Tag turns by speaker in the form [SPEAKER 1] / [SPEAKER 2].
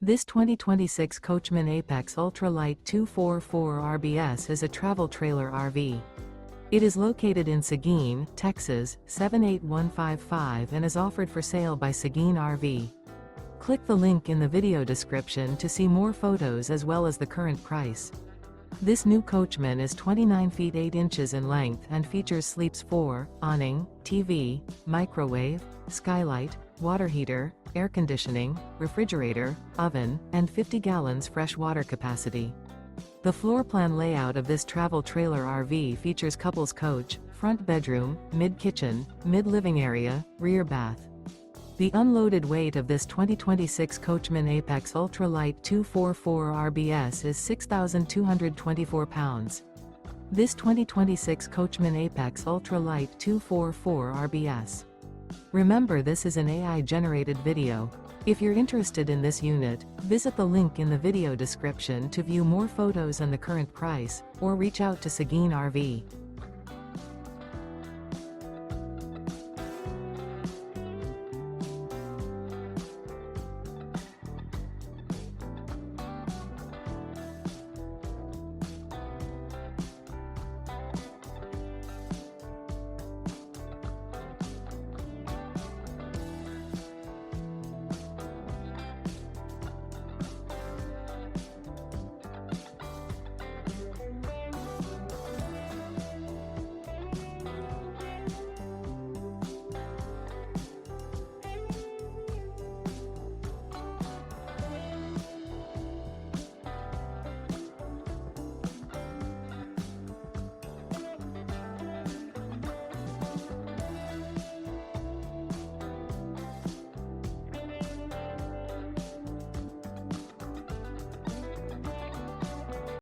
[SPEAKER 1] This 2026 Coachmen Apex Ultra-Lite 244 RBS is a travel trailer RV. It is located in Seguin, Texas, 78155 and is offered for sale by Seguin RV. Click the link in the video description to see more photos as well as the current price. This new Coachmen is 29 feet 8 inches in length and features sleeps 4, awning, TV, microwave, skylight, water heater, air conditioning, refrigerator, oven, and 50 gallons fresh water capacity. The floor plan layout of this travel trailer RV features couples coach, front bedroom, mid-kitchen, mid-living area, rear bath. The unloaded weight of this 2026 Coachmen Apex Ultra-Lite 244 RBS is 6,224 pounds. This 2026 Coachmen Apex Ultra-Lite 244 RBS. Remember, this is an AI-generated video. If you're interested in this unit, visit the link in the video description to view more photos and the current price, or reach out to Seguin RV.